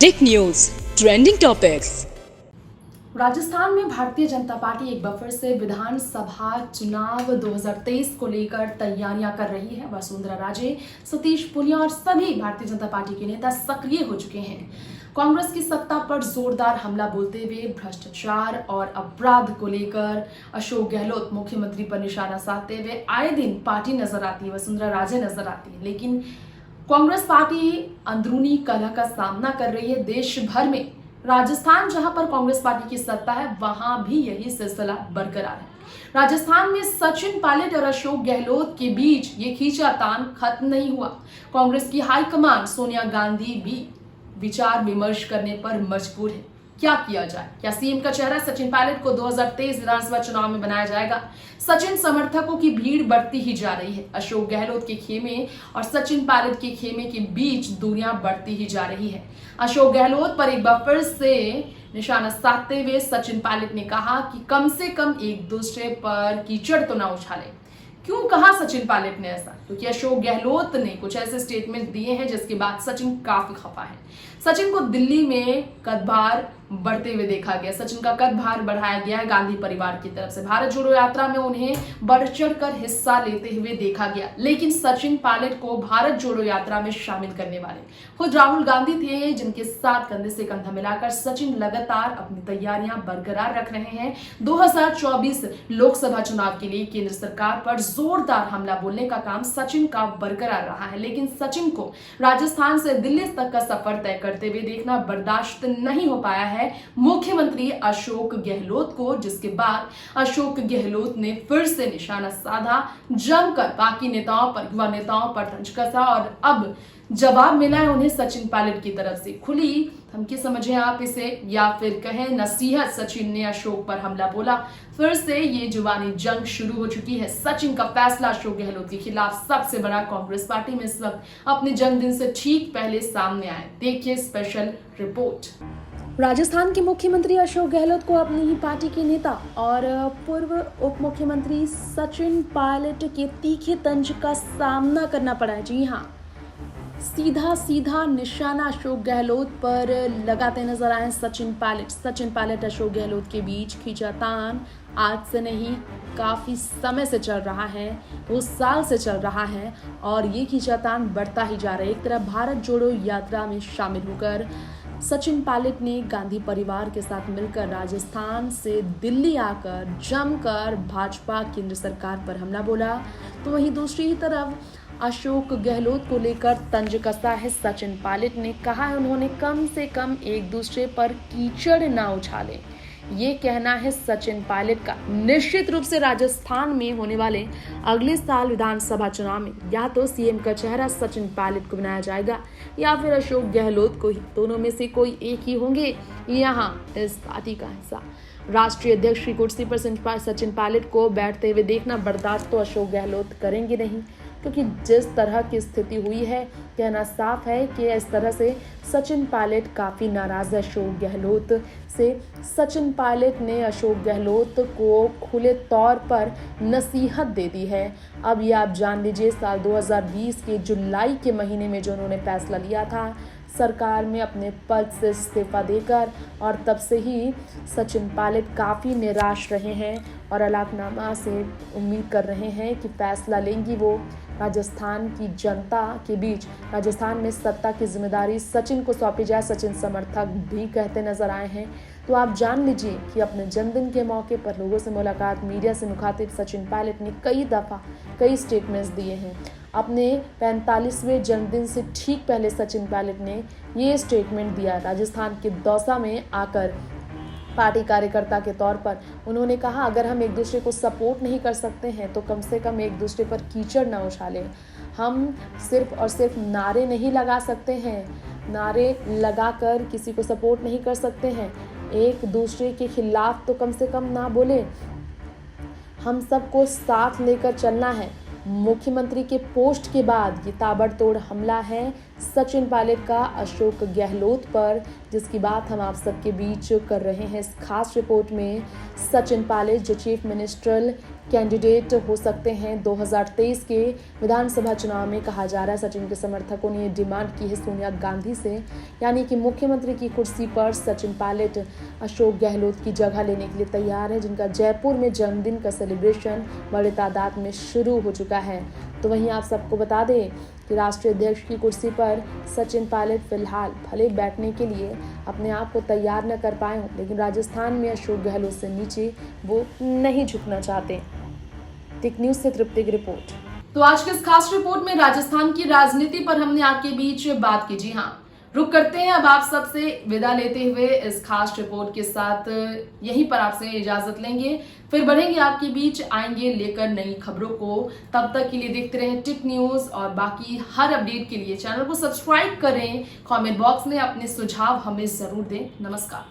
Tech news trending topics. Rajasthan में Bharatiya Janata party एक बार फिर से विधानसभा चुनाव 2023 को लेकर तैयारियां कर रही है। वसुंधरा राजे, सतीश पुनिया और सभी भारतीय जनता पार्टी के नेता सक्रिय हो चुके हैं। कांग्रेस की सत्ता पर जोरदार हमला बोलते हुए भ्रष्टाचार और अपराध को लेकर अशोक गहलोत मुख्यमंत्री पर निशाना साधते हुए आए दिन पार्टी नजर आती है, वसुंधरा राजे नजर आती है। लेकिन कांग्रेस पार्टी अंदरूनी कलह का सामना कर रही है। देश भर में राजस्थान जहां पर कांग्रेस पार्टी की सत्ता है, वहां भी यही सिलसिला बरकरार है। राजस्थान में सचिन पायलट और अशोक गहलोत के बीच ये खींचातान खत्म नहीं हुआ। कांग्रेस की हाईकमान सोनिया गांधी भी विचार विमर्श करने पर मजबूर है। क्या किया जाए? क्या सीएम का चेहरा सचिन पायलट को 2023 विधानसभा चुनाव में बनाया जाएगा? सचिन समर्थकों की भीड़ बढ़ती ही जा रही है। अशोक गहलोत के खेमे और सचिन पायलट के खेमे के बीच दूरियां बढ़ती ही जा रही है। अशोक गहलोत पर एक बार फिर से निशाना साधते हुए सचिन पायलट ने कहा कि कम से कम एक दूसरे पर कीचड़ तो ना उछाले। क्यों कहा सचिन पायलट ने ऐसा? क्योंकि अशोक गहलोत ने कुछ ऐसे स्टेटमेंट दिए हैं जिसके बाद सचिन काफी खफा है। सचिन को दिल्ली में कदभार बढ़ते हुए देखा गया। सचिन का कदभार बढ़ाया गया है गांधी परिवार की तरफ से। भारत जोड़ो यात्रा में उन्हें बढ़ चढ़कर हिस्सा लेते हुए देखा गया। लेकिन सचिन पायलट को भारत जोड़ो यात्रा में शामिल करने वाले खुद राहुल गांधी थे, जिनके साथ कंधे से कंधा मिलाकर सचिन लगातार अपनी तैयारियां बरकरार रख रहे हैं। 2024 लोकसभा चुनाव के लिए केंद्र सरकार पर जोरदार हमला बोलने का काम सचिन का बरकरार रहा है। लेकिन सचिन को राजस्थान से दिल्ली तक का सफर तय करते हुए देखना बर्दाश्त नहीं हो पाया है मुख्यमंत्री अशोक गहलोत को, जिसके बाद अशोक गहलोत ने फिर से निशाना साधा, जमकर बाकी नेताओं पर, युवा नेताओं पर तंज कसा और अब जवाब मिला है उन्हें सचिन पायलट की तरफ से। खुली धमकी समझें आप इसे या फिर कहें नसीहत। सचिन ने अशोक पर हमला बोला। फिर से ये जुबानी जंग शुरू हो चुकी है। सचिन का फैसला अशोक गहलोत के खिलाफ सबसे बड़ा कांग्रेस पार्टी में इस वक्त अपने जन्मदिन से ठीक पहले सामने आए। देखिए स्पेशल रिपोर्ट। राजस्थान के मुख्यमंत्री अशोक गहलोत को अपनी ही पार्टी के नेता और पूर्व उप मुख्यमंत्री सचिन पायलट के तीखे तंज का सामना करना पड़ा है। जी हाँ, सीधा निशाना अशोक गहलोत पर लगाते नजर आए सचिन पायलट अशोक गहलोत के बीच खींचातान आज से नहीं, काफी समय से चल रहा है, 2 साल से चल रहा है और ये खींचातान बढ़ता ही जा रहा है। एक तरफ भारत जोड़ो यात्रा में शामिल होकर सचिन पायलट ने गांधी परिवार के साथ मिलकर राजस्थान से दिल्ली आकर जमकर भाजपा केंद्र सरकार पर हमला बोला, तो वहीं दूसरी ही तरफ अशोक गहलोत को लेकर तंज कसा है सचिन पायलट ने। कहा है उन्होंने कम से कम एक दूसरे पर कीचड़ ना उछाले। ये कहना है सचिन पायलट का। निश्चित रूप से राजस्थान में होने वाले अगले साल विधानसभा चुनाव में या तो सीएम का चेहरा सचिन पायलट को बनाया जाएगा या फिर अशोक गहलोत को ही। दोनों में से कोई एक ही होंगे यहाँ इस पार्टी का हिस्सा। राष्ट्रीय अध्यक्ष की कुर्सी पर सचिन पायलट को बैठते हुए देखना बर्दाश्त तो अशोक गहलोत करेंगे नहीं, क्योंकि जिस तरह की स्थिति हुई है, कहना साफ है कि इस तरह से सचिन पायलट काफ़ी नाराज़ है अशोक गहलोत से। सचिन पायलट ने अशोक गहलोत को खुले तौर पर नसीहत दे दी है। अब ये आप जान लीजिए, साल 2020 के जुलाई के महीने में जो उन्होंने फैसला लिया था सरकार में अपने पद से इस्तीफा देकर, और तब से ही सचिन पायलट काफ़ी निराश रहे हैं और अलगनामा से उम्मीद कर रहे हैं कि फैसला लेंगी वो। राजस्थान की जनता के बीच राजस्थान में सत्ता की जिम्मेदारी सचिन को सौंपी जाए, सचिन समर्थक भी कहते नजर आए हैं। तो आप जान लीजिए कि अपने जन्मदिन के मौके पर लोगों से मुलाकात, मीडिया से मुखातिब सचिन पायलट ने कई दफ़ा कई स्टेटमेंट्स दिए हैं। अपने 45वें जन्मदिन से ठीक पहले सचिन पायलट ने ये स्टेटमेंट दिया। राजस्थान के दौसा में आकर पार्टी कार्यकर्ता के तौर पर उन्होंने कहा, अगर हम एक दूसरे को सपोर्ट नहीं कर सकते हैं तो कम से कम एक दूसरे पर कीचड़ न उछालें। हम सिर्फ और सिर्फ नारे नहीं लगा सकते हैं, नारे लगाकर किसी को सपोर्ट नहीं कर सकते हैं। एक दूसरे के खिलाफ तो कम से कम ना बोले, हम सबको साथ लेकर चलना है। मुख्यमंत्री के पोस्ट के बाद ये ताबड़तोड़ हमला है सचिन पायलट का अशोक गहलोत पर, जिसकी बात हम आप सबके बीच कर रहे हैं। इस खास रिपोर्ट में सचिन पायलट जो चीफ मिनिस्ट्रियल कैंडिडेट हो सकते हैं 2023 के विधानसभा चुनाव में, कहा जा रहा है सचिन के समर्थकों ने ये डिमांड की है सोनिया गांधी से, यानी कि मुख्यमंत्री की कुर्सी पर सचिन पायलट अशोक गहलोत की जगह लेने के लिए तैयार है, जिनका जयपुर में जन्मदिन का सेलिब्रेशन बड़े तादाद में शुरू हो चुका है। तो वहीं आप सबको बता दें कि राष्ट्रीय अध्यक्ष की कुर्सी पर सचिन पायलट फिलहाल भले बैठने के लिए अपने आप को तैयार न कर पाए हों, लेकिन राजस्थान में अशोक गहलोत से नीचे वो नहीं झुकना चाहते। टिक न्यूज़ से तृप्ति की रिपोर्ट। तो आज के इस खास रिपोर्ट में राजस्थान की राजनीति पर हमने आपके बीच बात की। जी हाँ, रुक करते हैं अब आप सबसे विदा लेते हुए इस खास रिपोर्ट के साथ यहीं पर आपसे इजाजत लेंगे, फिर बढ़ेंगे आपके बीच, आएंगे लेकर नई खबरों को। तब तक के लिए देखते रहें टिक न्यूज़ और बाकी हर अपडेट के लिए चैनल को सब्सक्राइब करें। कमेंट बॉक्स में अपने सुझाव हमें जरूर दें। नमस्कार।